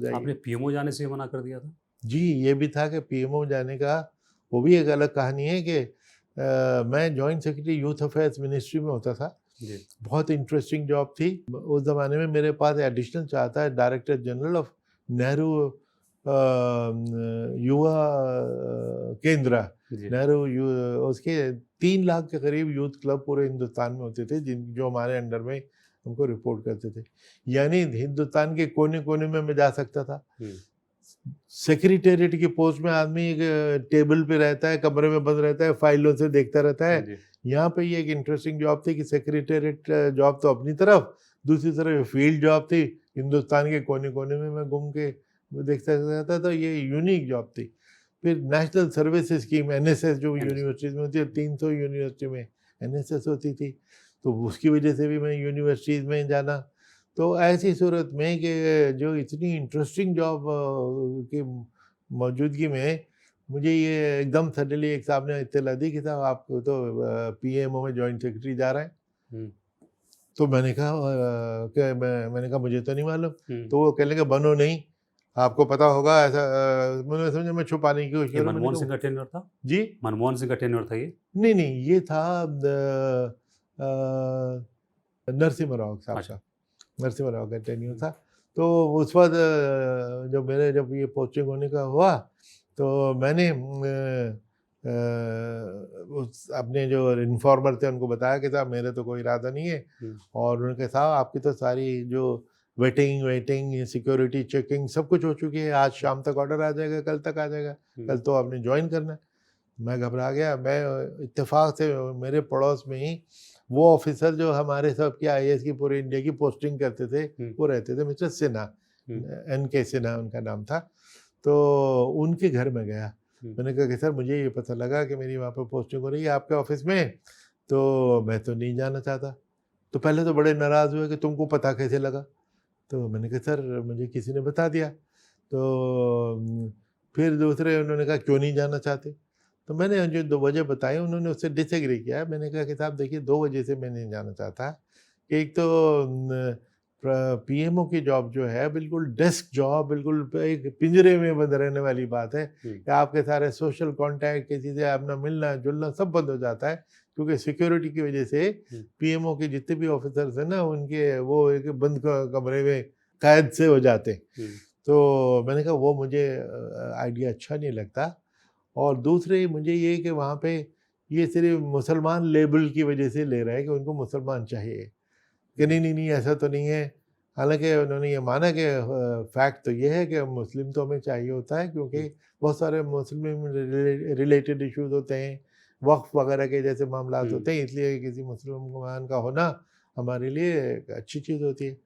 जाइए। आपने पीएमओ जाने से मना कर दिया था? जी, ये भी था कि पीएमओ जाने का वो भी एक अलग कहानी है कि मैं joint secretary youth affairs ministry में होता था। जी। बहुत इंटरेस्टिंग जॉब थी। उस ज़माने में मेरे पास एडिशनल चाहता है डायरेक्टर जनरल ऑफ नेहरू युवा केंद्र, जी। नेहरू यू उसके 3 लाख के करीब यूथ क्लब पूरे हिंदुस्तान में होते थे, जिन जो हमारे अंडर में हमको रिपोर्ट करते थे। यानी हिंदुस्तान के कोने-कोने में मैं जा सकता था। हुँ। सेक्रेटेरिएट की पोस्ट में आदमी एक टेबल पे रहता है, कमरे में बंद रहता है, फाइलों से देखता रहता है। जी। यहाँ पे ये एक इंटरेस्टिंग जॉब थी कि सेक्रेटेरिएट जॉब तो अपनी तरफ, दूसरी तरफ फील्ड जॉब थी। हिंदुस्तान के कोने-कोने में मैं घूम के देखता रहता था, तो ये यूनिक जॉब थी। फिर नेशनल सर्विस स्कीम एनएसएस जो एनएस यूनिवर्सिटीज़ में होती है, 300 यूनिवर्सिटी में एनएसएस होती थी, तो उसकी वजह से भी मैं यूनिवर्सिटीज़ में जाना। तो ऐसी सूरत में कि जो इतनी इंटरेस्टिंग जॉब की मौजूदगी में मुझे ये एकदम सडनली एक साहब ने इत्तला दी कि साहब आप तो पीएमओ में जॉइंट सेक्रेटरी जा रहे हैं। हुँ। तो मैंने कहा कि मैंने कहा मुझे तो नहीं मालूम। हुँ। तो वो कहने लगे बनो नहीं, आपको पता होगा ऐसा। मैंने समझा मैं छुपाने की कोशिश ये करूँ। मैंने मनमोहन कहा सिंह का टेन्योर था? जी? मनमोहन सिंह का टेन्योर था ये? नहीं, नहीं, ये था नरसिम्हा राव साहब अच्छा। का। नरसिम्हा राव का टेन्योर था। तो उस वक़्त जब ये पोस्टिंग होने का हुआ, तो मैंने उस अपने जो इन्फॉर्मर थे उनको बताया कि साहब मेरा तो कोई इरादा नहीं है। हुँ। और उन्होंने कहा साहब आपकी तो सारी जो वेटिंग, सिक्योरिटी चेकिंग सब कुछ हो चुकी है। आज शाम तक ऑर्डर आ जाएगा, कल तक आ जाएगा। हुँ। कल तो आपने जॉइन करना है। मैं घबरा गया। मैं इत्तेफ़ाक से मेरे पड़ोस में ही वो ऑफ़िसर जो हमारे सबकी आईएएस की पूरे इंडिया की पोस्टिंग करते थे, हुँ। वो रहते थे मिस्टर सिन्हा, हुँ। एनके सिन्हा उनका नाम था। तो उनके घर में गया। हुँ। मैंने कहा कि सर मुझे ये पता लगा कि मेरी वहाँ पे पोस्टिंग हो रही है आपके ऑफ़िस में, तो मैं तो नहीं जाना चाहता। तो पहले तो बड़े नाराज़ हुए कि तुमको पता कैसे लगा? तो मैंने कहा सर मुझे किसी ने बता दिया। तो फिर दूसरे उन्होंने कहा क्यों नहीं जाना चाहते? तो मैंने जो 2 वजह बताई उन्होंने उससे डिसएग्री किया। मैंने कहा कि साहब देखिए 2 वजह से मैं नहीं जाना चाहता। एक तो न पीएमओ की जॉब जो है बिल्कुल डेस्क जॉब, बिल्कुल एक पिंजरे में बंद रहने वाली बात है हुँ। कि आपके सारे सोशल कॉन्टैक्ट किसी से अपना मिलना-जुलना सब बंद हो जाता है। क्योंकि सिक्योरिटी की वजह से हुँ। पीएमओ के जितने भी ऑफ़िसर्स हैं ना उनके वो एक बंद कमरे में कैद से हो जाते हैं। हुँ। तो मैंने कहा वो मुझे आइडिया अच्छा नहीं लगता। और दूसरे मुझे ये कि वहाँ पे ये सिर्फ़ मुसलमान लेबल की वजह से ले रहे हैं कि उनको मुसलमान चाहिए, कि नहीं, नहीं, नहीं ऐसा तो नहीं है। हालाँकि उन्होंने ये माना कि फैक्ट तो ये है कि मुस्लिम तो हमें चाहिए होता है क्योंकि हुँ। बहुत सारे मुस्लिम रिलेटेड इश्यूज़ होते हैं, वक़्फ़ वग़ैरह के जैसे मामलात हुँ। होते हैं, इसलिए किसी मुसलमान का होना हमारे लिए एक अच्छी चीज़ होती है।